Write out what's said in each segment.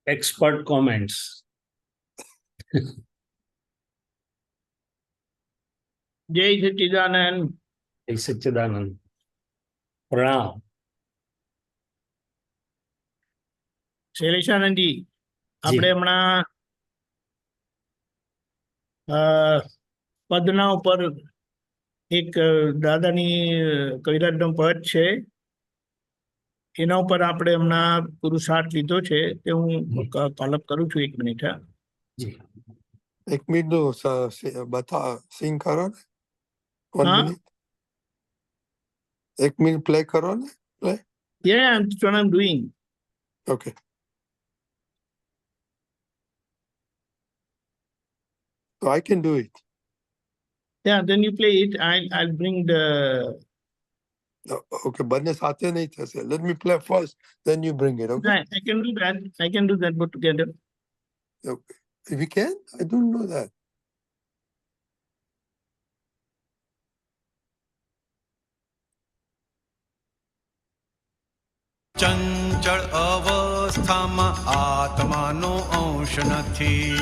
expert comments. Jai Satchidanand. Jai Satchidanand. Pranam. Shaileshanandji, આપણે હમણાં પદના ઉપર એક દાદાની કવિરાજનો પદ છે, એના ઉપર આપણે હમણાં પુરુષાર્થ લીધો છે, તે હું કલપ કરું છું. 1 મિનિટ. હા જી, 1 મિનિટ બતા સિંગ કરો ને. 1 મિનિટ 1 મિનિટ પ્લે કરો ને. Play. Yeah, that's what I'm doing. Okay. So I can do it. Yeah, then you play it. I'll bring the. Okay, બંને સાથે નહીં થશે. Let me play first, then you bring it. Okay. I can do that. I can do that, but together. Okay. If you can, I don't know that. ચંચળ અવસ્થામાં આત્માનો અંશ નથી,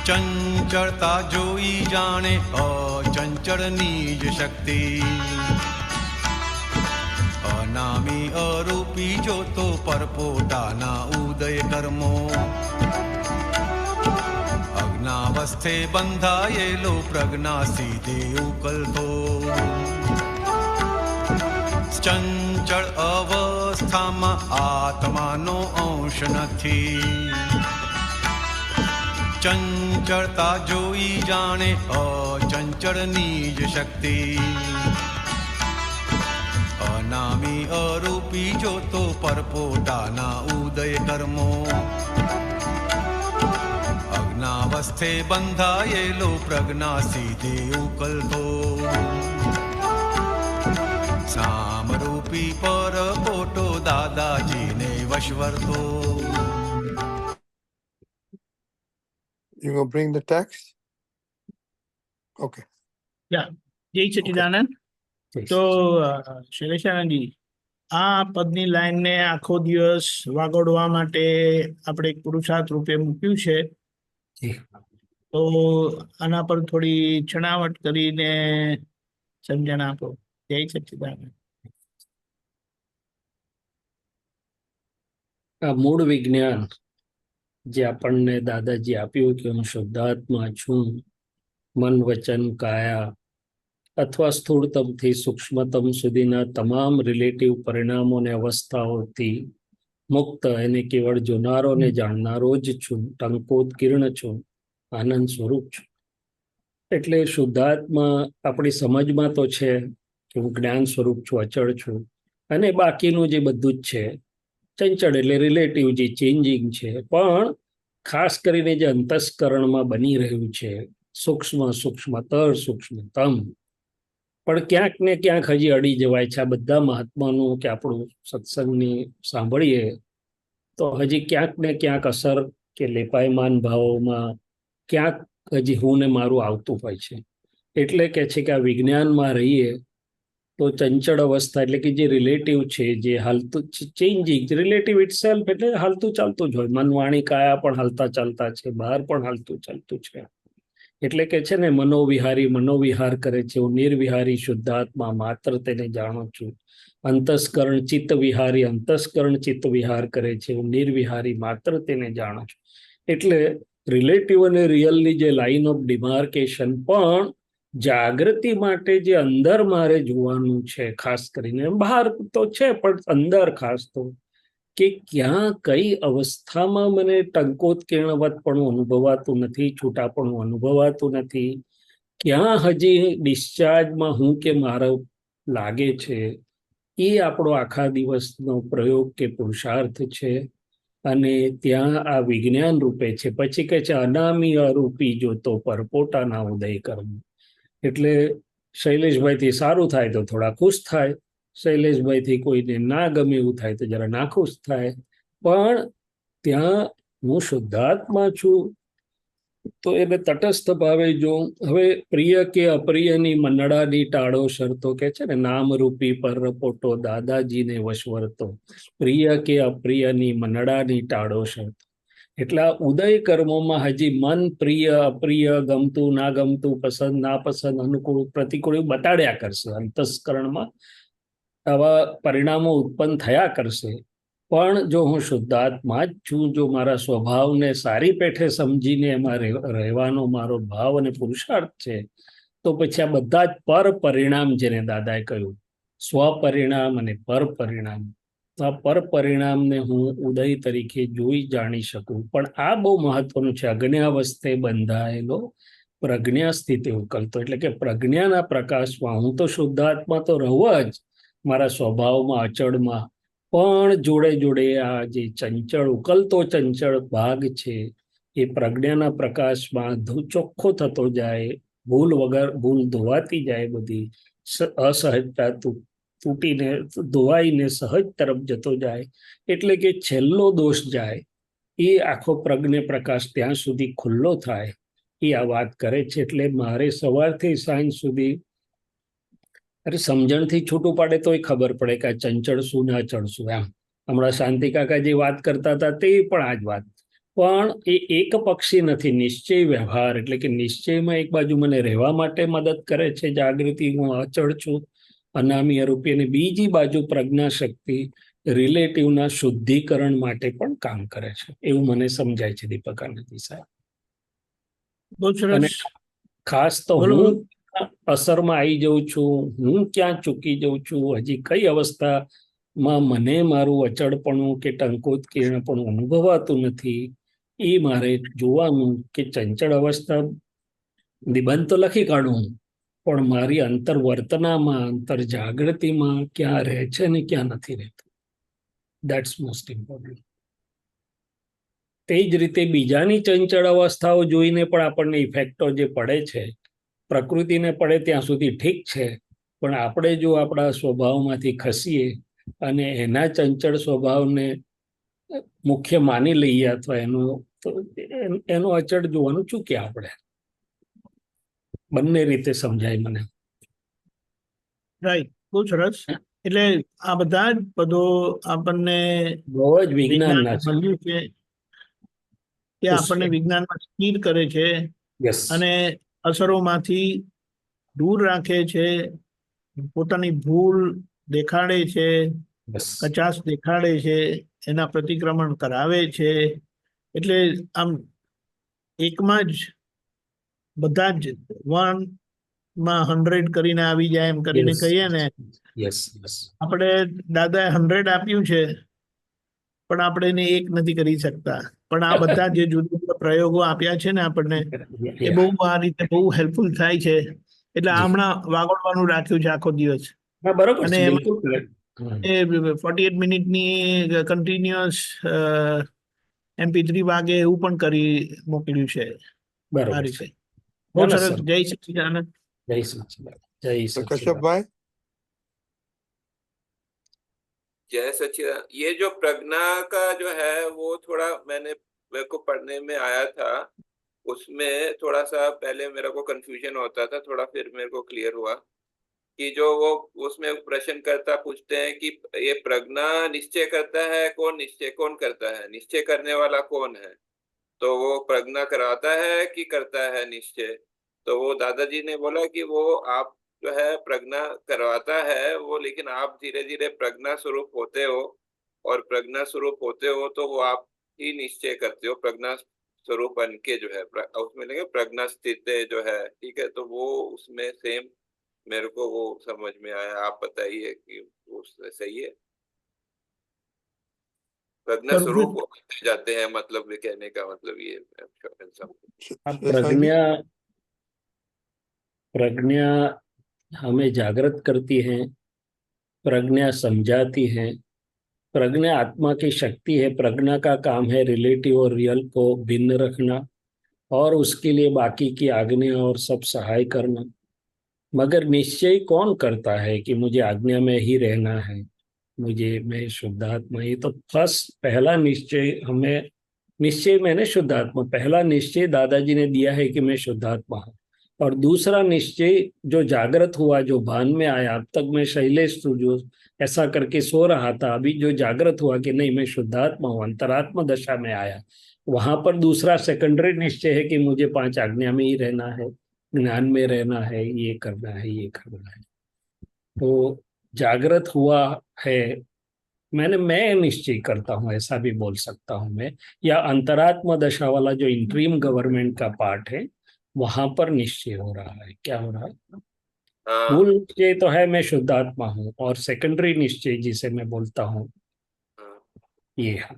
ચંચળતા જોઈ જાણે અચંચળની જ શક્તિ, અનામી અરૂપી જોતો પરપોટાના ઉદય કર્મો, અજ્ઞાવસ્થે બંધાયેલો પ્રજ્ઞા સીધે ઉકલતો, ચંચળ અવસ્થામાં આત્માનો અંશ નથી, ચંચળતા જોઈ જાણે અચંચળની જ શક્તિ, અનામી અરૂપી જોતો પરપોટાના ઉદય કર્મો, અજ્ઞાવસ્થે બંધાયેલો પ્રજ્ઞા સીધે ઉકલતો, સામરૂપી પરપોટો દાદાજીને વશવરતો. You gonna bring the text? Okay. Yeah. જય સચ્ચિદાનંદ. તો શૈલેષાનંદજી, આ પદની લાઈનને આખો દિવસ વાગોડવા માટે આપણે એક પુરુષાર્થ રૂપે મૂક્યું છે, તો આના પર થોડી છણાવટ કરીને સમજણ આપો. જય સચ્ચિદાનંદ. આ મૂળ વિજ્ઞાન જે આપણને દાદાજી આપ્યું કે હું શુદ્ધાત્મા છું, મન વચન કાયા અથવા સ્થૂળતમથી સૂક્ષ્મતમ સુધીના તમામ રિલેટિવ પરિણામો અને અવસ્થાઓથી મુક્ત એને કેવળ જોનારો ને જાણનારો જ છું, ટંકોત્કીર્ણ છું, આનંદ સ્વરૂપ છું. એટલે શુદ્ધાત્મા આપણી સમજમાં તો છે કે હું જ્ઞાન સ્વરૂપ છું, અચળ છું, અને બાકીનું જે બધું જ છે ચંચળ એટલે રિલેટિવ, જે ચેન્જિંગ છે. પણ ખાસ કરીને જે અંતસ્કરણમાં બની રહ્યું છે સૂક્ષ્મ સૂક્ષ્મતર સૂક્ષ્મતમ, પણ ક્યાંક ને ક્યાંક હજી અડી જવાય છે. આ બધા મહાત્માનું કે આપણું સત્સંગની સાંભળીએ તો હજી ક્યાંક ને ક્યાંક અસર કે લેપાયમાન ભાવોમાં ક્યાંક હજી હું ને મારું આવતું હોય છે. એટલે કે છે કે આ વિજ્ઞાનમાં રહીએ તો ચંચળ અવસ્થા એટલે કે જે રિલેટિવ છે, જે હાલતું ચેન્જિંગ, રિલેટિવ ઇટસેલ્ફ એટલે હાલતું ચાલતું જ હોય. મન વાણી કાયા પણ હાલતા ચાલતા છે, બહાર પણ હાલતું ચાલતું છે. એટલે કે છે ને મનોવિહારી મનોવિહાર કરે છે, હું નિર્વિહારી શુદ્ધાત્મા માત્ર તેને જાણું છું. અંતસ્કરણ ચિત્ત વિહારી અંતસ્કરણ ચિત્ત વિહાર કરે છે, હું નિર્વિહારી માત્ર તેને જાણું છું. એટલે રિલેટિવ અને રિયલની જે લાઇન ઓફ ડિમાર્કેશન પણ જાગૃતિ માટે જે અંદર મારે જોવાનું છે, ખાસ કરીને બહાર તો છે પણ અંદર ખાસ તો, કે ક્યાં કઈ અવસ્થામાં મને ટંકોત્કીર્ણવત પણ અનુભવાતું નથી, છૂટાપણું અનુભવાતું નથી, ક્યાં હજી ડિસ્ચાર્જમાં હું કે મારો લાગે છે. એ આપણો આખા દિવસનો પ્રયોગ કે પુરુષાર્થ છે. અને ત્યાં આ વિજ્ઞાન રૂપે છે. પછી કે છે અનામી અરૂપી જોતો પરપોટાના ઉદય કર્મ. એટલે શૈલેષભાઈથી સારું થાય તો થોડા ખુશ થાય, શૈલેષભાઈથી કોઈને ના ગમે એવું થાય તો જરા નાખુશ થાય. પણ ત્યાં હું શુદ્ધાત્મા છું તો એને તટસ્થ ભાવે જો. હવે પ્રિય કે અપ્રિયની મંડળાની ટાળો શરતો કે છે ને, નામરૂપી પરપોટો દાદાજીને વશવરતો. પ્રિય કે અપ્રિયની મંડળાની ટાળો શરતો. એટલે આ ઉદય કર્મોમાં હજી મન પ્રિય અપ્રિય, ગમતું ના ગમતું, પસંદ ના પસંદ, અનુકૂળ પ્રતિકૂળ એવું બતાડ્યા કરશે. અંતસ્કરણમાં આવા પરિણામો ઉત્પન્ન થયા કરશે. પણ જો હું શુદ્ધાત્મા જ છું, જો મારા સ્વભાવને સારી પેઠે સમજીને એમાં રહેવાનો મારો ભાવ અને પુરુષાર્થ છે, તો પછી આ બધા જ પર પરિણામ, જેને દાદાએ કહ્યું સ્વપરિણામ અને પર પરિણામ, આ પર પરિણામને હું ઉદય તરીકે જોઈ જાણી શકું. પણ આ બહુ મહત્વનું છે. અજ્ઞાવસ્થે બંધાયેલો પ્રજ્ઞા સ્થિતિ ઉકલતો, એટલે કે પ્રજ્ઞાના પ્રકાશમાં હું તો શુદ્ધાત્મા તો રહું જ મારા સ્વભાવમાં, અચળમાં, પણ જોડે જોડે આ જે ચંચળ ઉકલતો ચંચળ ભાગ છે એ પ્રજ્ઞાના પ્રકાશમાં ચોખ્ખો થતો જાય, ભૂલ વગર ભૂલ ધોવાતી જાય, બધી અસહજતા તૂટીને ધોવાઈને સહજ તરફ જતો જાય. એટલે કે છેલ્લો દોષ જાય, એ આખો પ્રજ્ઞ પ્રકાશ ત્યાં સુધી ખુલ્લો થાય, એ આ વાત કરે છે. એટલે મારે સવારથી સાંજ સુધી સમજણથી છૂટું પાડે તો ખબર પડે કે આ ચંચળ શું ને અચળ શું. એમ હમણાં શાંતિ કાકા જે વાત કરતા હતા તે પણ આ જ વાત. પણ એ એક પક્ષી નથી, નિશ્ચય વ્યવહાર. એટલે કે નિશ્ચયમાં એક બાજુ મને રહેવા માટે મદદ કરે છે જાગૃતિ, હું અચળ છું અનામી રૂપી, અને બીજી બાજુ પ્રજ્ઞા શક્તિ રિલેટિવના શુદ્ધિકરણ માટે પણ કામ કરે છે. એવું મને સમજાય છે દીપક આનંદ સાહેબ. બહુ અને સરસ. ખાસ તો બોલો. હું અસરમાં આવી જાઉં છું, હું ક્યાં ચૂકી જાઉં છું, હજી કઈ અવસ્થામાં મને મારું અચળપણું કે ટંકોત્કીર્ણપણું અનુભવાતું નથી, એ મારે જોવાનું. કે ચંચળ અવસ્થા નિબંધ તો લખી કાઢું, પણ મારી અંતર વર્તનામાં, અંતર જાગૃતિમાં ક્યાં રહે છે ને ક્યાં નથી રહેતું. That's most important. તે જ રીતે બીજાની ચંચળ અવસ્થાઓ જોઈને પણ આપણને ઇફેક્ટો જે પડે છે, પ્રકૃતિને પડે ત્યાં સુધી ઠીક છે, પણ આપણે જો આપણા સ્વભાવમાંથી ખસીએ અને એના ચંચળ સ્વભાવને મુખ્ય માની લઈએ અથવા એનો અચળ જોવાનું ચૂક્યા આપણે. બંને રીતે સમજાય મને. રાઈટ, બહુ સરસ. એટલે આ બધા જ પદો આપણને બહુ જ વિજ્ઞાનના છે. મળ્યું છે કે આપણને વિજ્ઞાનમાં સ્થિર કરે છે યસ. અને અસરોમાંથી દૂર રાખે છે, પોતાની ભૂલ દેખાડે છે, યસ. કચાશ દેખાડે છે, એના પ્રતિક્રમણ કરાવે છે. એટલે આમ એકમાં જ બધા જ 100 કરીને આવી જાય એમ કરીને કહીએ ને. Yes yes. આપણે દાદાએ 100 આપ્યું છે, પણ આપણે એને 1 નથી કરી શકતા. પણ આ બધા જે જુદા જુદા પ્રયોગો આપ્યા છે ને આપણને, એ બહુ આ રીતે બહુ હેલ્પફુલ થાય છે. એટલે આ હમણાં વાગોડવાનું રાખ્યું છે આખો દિવસ. હા, બરોબર અને છે, એમાં બિલકુલ. એ 48 મિનિટની કન્ટિન્યુઅસ MP3 વાગે એવું પણ કરી મોકલ્યું છે આ બરોબર રીતે. છે. બહુ ના, ના, સરસ. સર. જય સચ્ચિદાનંદ. જય સચ્ચિદાનંદ. જય સચ્ચિદાનંદ. કશ્યપભાઈ, जय सच्चिदानंद। ये जो प्रज्ञा का जो है वो थोड़ा मेरे को पढ़ने में आया था, उसमें थोड़ा सा पहले मेरे को कंफ्यूजन होता था, थोड़ा फिर मेरे को क्लियर हुआ कि जो वो उसमें प्रश्नकर्ता पूछते हैं कि ये प्रज्ञा निश्चय करता है, कौन निश्चय कौन करता है, निश्चय करने वाला कौन है? तो वो प्रज्ञा कराता है कि करता है निश्चय? तो वो दादाजी ने बोला कि वो आप जो है प्रज्ञा करवाता है वो, लेकिन आप धीरे धीरे प्रज्ञा स्वरूप होते हो, और प्रज्ञा स्वरूप होते हो तो वो आप ही निश्चय करते हो प्रज्ञा स्वरूप बन के जो है उसमें लगे प्रज्ञा स्थित जो है, ठीक है? तो वो उसमें सेम मेरे को वो समझ में आया। आप बताइए कि वो सही है? प्रज्ञा स्वरूप होते जाते हैं, मतलब ये कहने का मतलब ये प्रज्ञा हमें जागृत करती है, प्रज्ञा समझाती है, प्रज्ञा आत्मा की शक्ति है। प्रज्ञा का काम है रिलेटिव और रियल को भिन्न रखना और उसके लिए बाकी की आज्ञा और सब सहाय करना। मगर निश्चय कौन करता है कि मुझे आज्ञा में ही रहना है, मैं शुद्धात्मा? ये तो फर्स्ट पहला निश्चय हमें निश्चय मैंने शुद्धात्मा, पहला निश्चय दादाजी ने दिया है कि मैं शुद्धात्मा हूँ, और दूसरा निश्चय जो जागृत हुआ, जो भान में आया, अब तक मैं शैलेश जो ऐसा करके सो रहा था, अभी जो जागृत हुआ कि नहीं मैं शुद्धात्मा हूँ, अंतरात्मा दशा में आया, वहां पर दूसरा सेकेंडरी निश्चय है कि मुझे 5 आज्ञा में ही रहना है, ज्ञान में रहना है, ये करना है, ये करना है। तो जागृत हुआ है, मैं निश्चय करता हूँ, ऐसा भी बोल सकता हूँ मैं, या अंतरात्मा दशा वाला जो इंट्रीम गवर्नमेंट का पार्ट है, वहां पर निश्चय हो रहा है। क्या हो रहा है? हाँ मूल निश्चय तो है मैं शुद्धात्मा हूँ, और सेकेंडरी निश्चय जिसे मैं बोलता हूँ हाँ। ये है।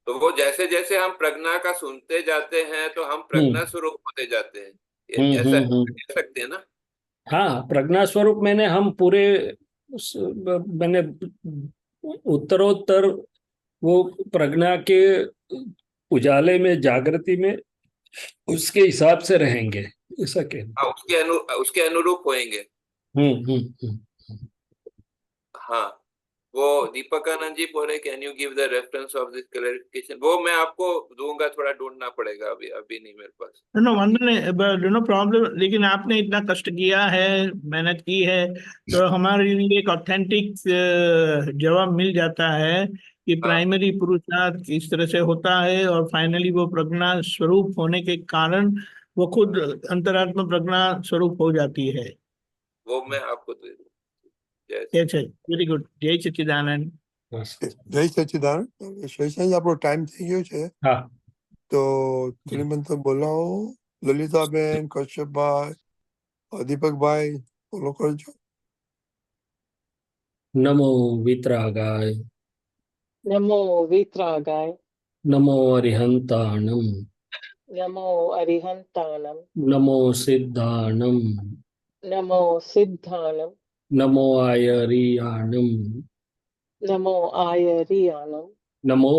तो वो जैसे जैसे हम प्रज्ञा का सुनते जाते हैं तो हम प्रज्ञा स्वरूप होते जाते हैं, ऐसा हम्म। कह सकते हैं ना? हाँ, प्रज्ञा स्वरूप मैंने हम पूरे मैंने उत्तरोत्तर वो प्रज्ञा के उजाले में, जागृति में, उसके हिसाब से रहेंगे, ऐसा कहना। हाँ, उसके अनुरूप होएंगे। हम्म। हाँ, वो दीपकानंद जी बोले can you give the reference of this clarification, वो मैं आपको दूंगा, थोड़ा ढूंढना पड़ेगा, अभी अभी नहीं मेरे पास। नो वंदन, नो प्रॉब्लम, लेकिन आपने इतना कष्ट किया है, मेहनत की है, तो हमारे लिए एक ऑथेंटिक जवाब मिल जाता है कि हाँ, प्राइमरी पुरुषार्थ इस तरह से होता है, और फाइनली वो प्रज्ञा स्वरूप होने के कारण वो खुद अंतरात्मा प्रज्ञा स्वरूप हो जाती है। वो मैं आपको दे दूँ। जय जय वेरी गुड, जय सच्चिदानंद। बस। જય સચિદાનંદ. શેષાજી આપણો ટાઈમ થઈ ગયો છે, हाँ, તો ત્રિમંત બોલાવો. લલિતાબેન, કશ્યપભાઈ, દીપકભાઈ બોલો કરજો. नमो वितरागाय, नमो वित्रागाय, नमो अरिहंताणम, नमो अरिहंताणम, नमो सिद्धाणम, नमो सिद्धाणम, नमो आयरियाणम, नमो आयरियाणम, नमो